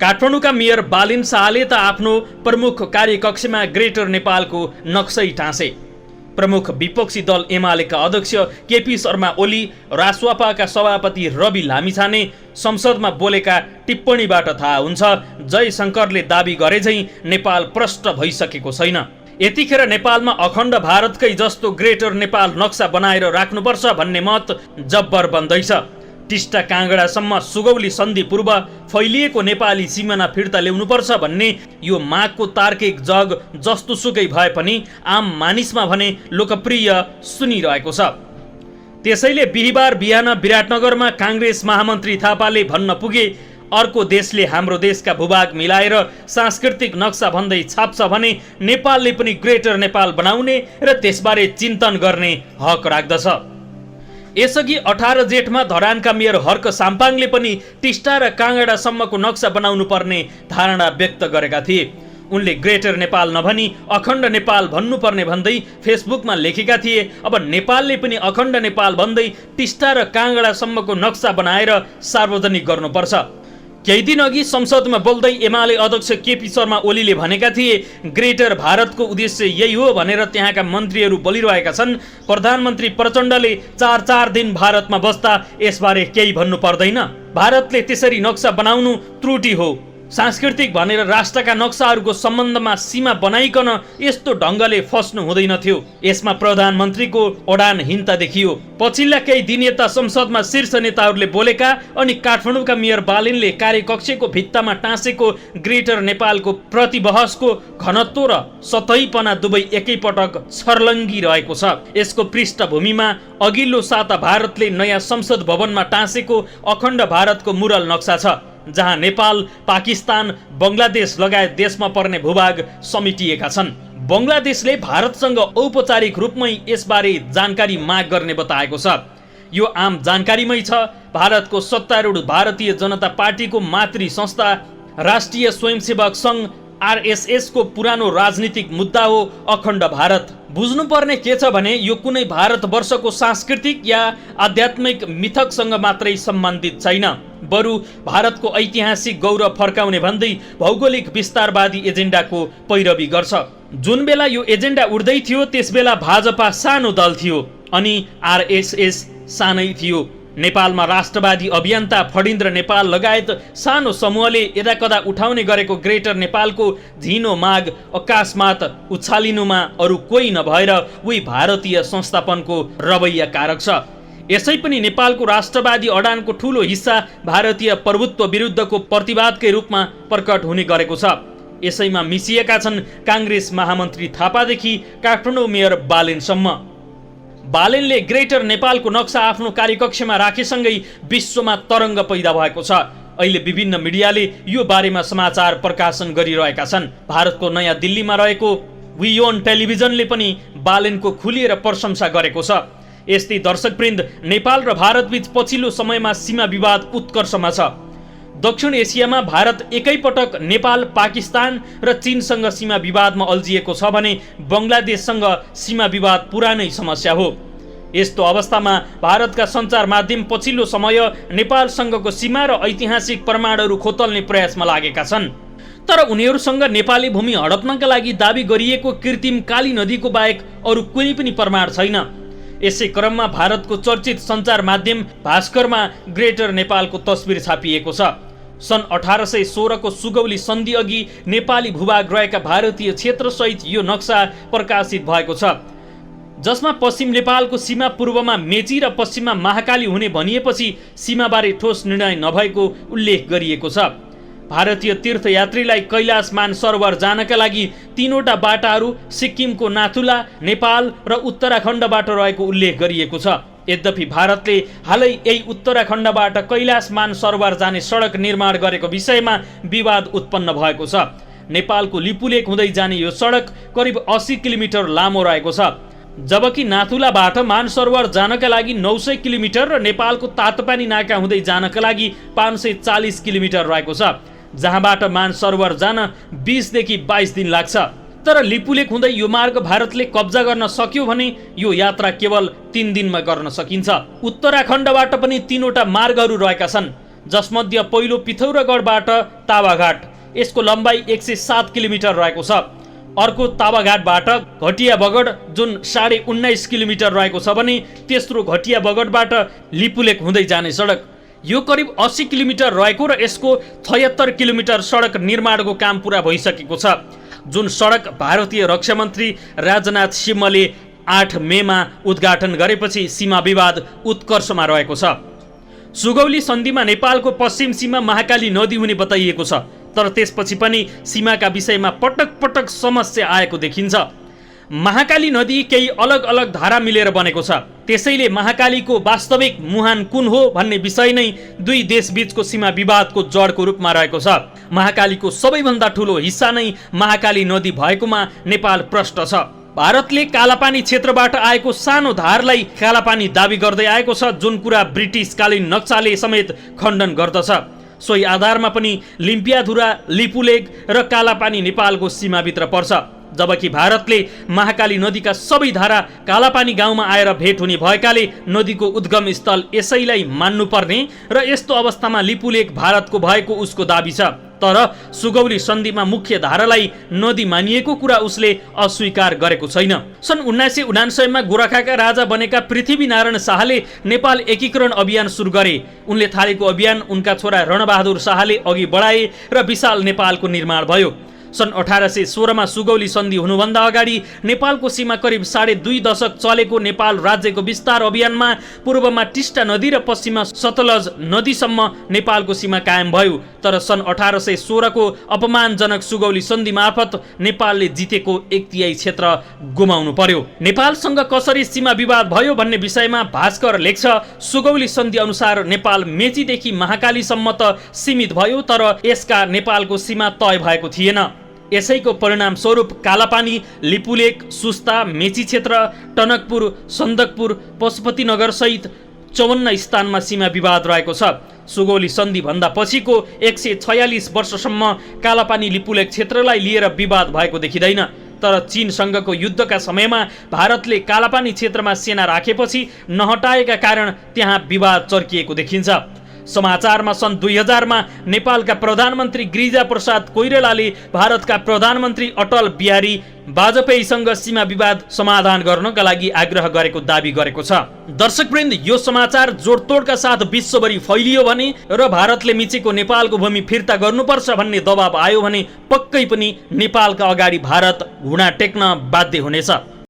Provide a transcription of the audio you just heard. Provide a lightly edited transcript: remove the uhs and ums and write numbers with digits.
काठमाडौँका mayor बालिन शाहले त आफ्नो प्रमुख कार्यकक्षमा ग्रेटर नेपालको नक्सै टाँसे। प्रमुख विपक्षी दल एमालेका अध्यक्ष केपी शर्मा ओली, रासुपाका सभापति रवि लामिछाने संसदमा बोलेका टिप्पणीबाट थाहा हुन्छ जयशंकरले दाबी गरेझैँ नेपाल प्रष्ट भइसकेको छैन। यतिखेर नेपालमा अखण्ड भारतकै जस्तो ग्रेटर नेपाल नक्सा बनाएर राख्नुपर्छ भन्ने मत जब्बर बन्दैछ। टिस्टा काँगडासम्म सुगौली सन्धि पूर्व फैलिएको नेपाली सिमाना फिर्ता ल्याउनुपर्छ भन्ने यो मागको तार्किक जग जस्तोसुकै भए पनि आम मानिसमा भने लोकप्रिय सुनिरहेको छ। त्यसैले बिहिबार बिहान विराटनगरमा काङ्ग्रेस महामन्त्री थापाले भन्न पुगे, अर्को देशले हाम्रो देशका भूभाग मिलाएर सांस्कृतिक नक्सा भन्दै छाप्छ भने नेपालले पनि ग्रेटर नेपाल बनाउने र त्यसबारे चिन्तन गर्ने हक राख्दछ। यसअघि 18 जेठमा धरानका मेयर हर्क साम्पाङले पनि टिस्टा र काँगडासम्मको नक्सा बनाउनु पर्ने धारणा व्यक्त गरेका थिए। उनले ग्रेटर नेपाल नभनी अखण्ड नेपाल भन्नुपर्ने भन्दै फेसबुकमा लेखेका थिए, अब नेपालले पनि अखण्ड नेपाल भन्दै टिस्टा र काँगडासम्मको नक्सा बनाएर सार्वजनिक गर्नुपर्छ। केही दिन अघि संसदमा बोल्दै एमाले अध्यक्ष केपी शर्मा ओलीले भनेका थिए, ग्रेटर भारतको उद्देश्य यही हो भनेर त्यहाँका मन्त्रीहरू बोलिरहेका छन्। प्रधानमन्त्री प्रचण्डले 4 दिन भारतमा बस्दा यसबारे केही भन्नु पर्दैन। भारतले त्यसरी नक्सा बनाउनु त्रुटि हो। सांस्कृतिक भनेर राष्ट्रका नक्साहरूको सम्बन्धमा सीमा बनाइकन यस्तो ढङ्गले फस्नु हुँदैन थियो। यसमा प्रधानमन्त्रीको उडानहीनता देखियो। पछिल्ला केही दिन यता संसदमा शीर्ष नेताहरूले बोलेका अनि काठमाडौँका मेयर बालिनले कार्यकक्षको भित्तामा टाँसेको ग्रेटर नेपालको प्रतिबहसको घनत्व र सतहीपना दुवै एकैपटक छर्लङ्गी रहेको छ। यसको पृष्ठभूमिमा अघिल्लो साता भारतले नयाँ संसद भवनमा टाँसेको अखण्ड भारतको मुरल नक्सा छ, जहाँ नेपाल, पाकिस्तान, बङ्गलादेश लगायत देशमा पर्ने भूभाग समेटिएका छन्। बङ्गलादेशले भारतसँग औपचारिक रूपमै यसबारे जानकारी माग गर्ने बताएको छ। यो आम जानकारीमै छ। भारतको सत्तारूढ भारतीय जनता पार्टीको मातृ संस्था राष्ट्रिय स्वयंसेवक सङ्घ आरएसएस को पुरानो राजनीतिक मुद्दा हो अखण्ड भारत। बुझ्नुपर्ने के छ भने यो कुनै भारतवर्षको सांस्कृतिक या आध्यात्मिक मिथकसँग मात्रै सम्बन्धित छैन, बरु भारतको ऐतिहासिक गौरव फर्काउने भन्दै भौगोलिक विस्तारवादी एजेन्डाको पैरवी गर्छ। जुन बेला यो एजेन्डा उड्दै थियो त्यसबेला भाजपा सानो दल थियो अनि आरएसएस सानै थियो। नेपालमा राष्ट्रवादी अभियन्ता फणिन्द्र नेपाल लगायत सानो समूहले यदाकदा उठाउने गरेको ग्रेटर नेपालको झिनो माग अकाशमात उछालिनुमा अरू कोही नभएर उही भारतीय संस्थापनको रवैया कारक छ। यसै पनि नेपालको राष्ट्रवादी अडानको ठूलो हिस्सा भारतीय प्रभुत्व विरुद्धको प्रतिवादकै रूपमा प्रकट हुने गरेको छ। यसैमा मिसिएका छन् काङ्ग्रेस महामन्त्री थापादेखि काठमाडौँ मेयर बालिनसम्म। बालिनले ग्रेटर नेपालको नक्सा आफ्नो कार्यकक्षमा राखेसँगै विश्वमा तरङ्ग पैदा भएको छ। अहिले विभिन्न मिडियाले यो बारेमा समाचार प्रकाशन गरिरहेका छन्। भारतको नयाँ दिल्लीमा रहेको वियोन टेलिभिजनले पनि बालिनको खुलिएर प्रशंसा गरेको छ। यस्तै दर्शकवृन्द, नेपाल र भारतबीच पछिल्लो समयमा सीमा विवाद उत्कर्षमा छ। दक्षिण एसियामा भारत एकैपटक नेपाल, पाकिस्तान र चीनसँग सीमा विवादमा अल्झिएको छ भने बङ्गलादेशसँग सीमा विवाद पुरानै समस्या हो। यस्तो अवस्थामा भारतका सञ्चार माध्यम पछिल्लो समय नेपालसँगको सीमा र ऐतिहासिक प्रमाणहरू खोतल्ने प्रयासमा लागेका छन्। तर उनीहरूसँग नेपाली भूमि हडप्नका लागि दाबी गरिएको कृत्रिम काली नदीको बाहेक अरू कुनै पनि प्रमाण छैन। यसै क्रममा भारतको चर्चित सञ्चार माध्यम भास्करमा ग्रेटर नेपालको तस्बिर छापिएको छ। सन् 1816 को सुगौली सन्धि अघि नेपाली भूभाग रहेका भारतीय क्षेत्रसहित यो नक्सा प्रकाशित भएको छ, जसमा पश्चिम नेपालको सीमा पूर्वमा मेची र पश्चिममा महाकाली हुने भनिएपछि सीमाबारे ठोस निर्णय नभएको उल्लेख गरिएको छ। भारतीय तीर्थयात्रीलाई कैलाश मानसरोवर जानका लागि 3वटा बाटाहरू सिक्किमको नाथुला, नेपाल र उत्तराखण्डबाट रहेको उल्लेख गरिएको छ। यद्यपि भारतले हालै यही उत्तराखण्डबाट कैलाश मानसरोवर जाने सडक निर्माण गरेको विषयमा विवाद उत्पन्न भएको छ। नेपालको लिपुलेक हुँदै जाने यो सडक करिब 80 किलोमिटर लामो रहेको छ, जबकि नाथुलाबाट मानसरोवर जानका लागि 900 किलोमिटर र नेपालको तातोपानी नाका हुँदै जानका लागि 540 किलोमिटर रहेको छ, जहाँबाट मानसरोवर जान 20 देखि 22 दिन लाग्छ। तर लिपुलेक हुँदै यो मार्ग भारतले कब्जा गर्न सक्यो भने यो यात्रा केवल 3 दिनमा गर्न सकिन्छ। उत्तराखण्डबाट पनि 3वटा मार्गहरू रहेका छन्, जसमध्ये पहिलो पिथौरागढबाट तावाघाट, यसको लम्बाइ 107 किलोमिटर रहेको छ। अर्को तावाघाटबाट घटिया बगड जुन 19.5 किलोमिटर रहेको छ भने तेस्रो घटिया बगडबाट लिपुलेक हुँदै जाने सडक। यो करिब 80 किलोमिटर रहेको र यसको 76 किलोमिटर सडक निर्माणको काम पुरा भइसकेको छ, जुन सडक भारतीय रक्षा मन्त्री राजनाथ सिंहले 8 मेमा उद्घाटन गरेपछि सीमा विवाद उत्कर्षमा रहेको छ। सुगौली सन्धिमा नेपालको पश्चिम सीमा महाकाली नदी हुने बताइएको छ, तर त्यसपछि पनि सीमाका विषयमा पटक पटक समस्या आएको देखिन्छ। महाकाली नदी केही अलग अलग धारा मिलेर बनेको छ, त्यसैले महाकालीको वास्तविक मुहान कुन हो भन्ने विषय नै दुई देशबीचको सीमा विवादको जडको रूपमा रहेको छ। महाकालीको सबैभन्दा ठुलो हिस्सा नै महाकाली नदी भएकोमा नेपाल प्रष्ट छ। भारतले कालापानी क्षेत्रबाट आएको सानो धारलाई कालापानी दाबी गर्दै आएको छ, जुन कुरा ब्रिटिसकालीन नक्साले समेत खण्डन गर्दछ। सोही आधारमा पनि लिम्पियाधुरा, लिपुलेक र कालापानी नेपालको सीमाभित्र पर्छ, जबकि भारतले महाकाली नदीका सबै धारा कालापानी गाउँमा आएर भेट हुने भएकाले नदीको उद्गम स्थल यसैलाई मान्नुपर्ने र यस्तो अवस्थामा लिपुलेक भारतको भएको उसको दाबी छ। तर सुगौली सन्धिमा मुख्य धारालाई नदी मानिएको कुरा उसले अस्वीकार गरेको छैन। सन् 1999 मा गोरखाका राजा बनेका पृथ्वीनारायण शाहले नेपाल एकीकरण अभियान सुरु गरे। उनले थालेको अभियान उनका छोरा रणबहादुर शाहले अघि बढाए र विशाल नेपालको निर्माण भयो। सन् 1816 मा सुगौली सन्धि हुनुभन्दा अगाडि नेपालको सीमा करिब 2.5 दशक चलेको नेपाल राज्यको विस्तार अभियानमा पूर्वमा टिस्टा नदी र पश्चिममा सतलज नदीसम्म नेपालको सीमा कायम भयो। तर सन् 1816 को अपमानजनक सुगौली सन्धि मार्फत नेपालले जितेको 1/3 क्षेत्र गुमाउनु पर्यो। नेपालसँग कसरी सीमा विवाद भयो भन्ने विषयमा भास्कर लेख्छ, सुगौली सन्धि अनुसार नेपाल मेचीदेखि महाकालीसम्म त सीमित भयो, तर यसका नेपालको सीमा तय भएको थिएन। यसैको परिणाम स्वरूप कालापानी, लिपुलेक, सुस्ता, मेची क्षेत्र, टनकपुर, सन्दकपुर, पशुपतिनगर सहित 54 स्थानमा सीमा विवाद रहेको छ। सुगौली सन्धि भन्दा पछिको 146 वर्षसम्म कालापानी लिपुलेक क्षेत्रलाई लिएर विवाद भएको देखिँदैन। तर चीनसँगको युद्धका समयमा भारतले कालापानी क्षेत्रमा सेना राखेपछि नहटाएका कारण त्यहाँ विवाद चर्किएको देखिन्छ। समाचारमा सन् 2000 मा नेपालका प्रधानमन्त्री गिरिजाप्रसाद कोइरालाले भारतका प्रधानमन्त्री अटल बिहारी वाजपेयीसँग सीमा विवाद समाधान गर्नका लागि आग्रह गरेको दाबी गरेको छ। दर्शकवृन्द, यो समाचार जोडतोडका साथ विश्वभरि फैलियो भने र भारतले मिचेको नेपालको भूमि फिर्ता गर्नुपर्छ भन्ने दबाब आयो भने पक्कै पनि नेपालका अगाडि भारत घुँडा टेक्न बाध्य हुनेछ।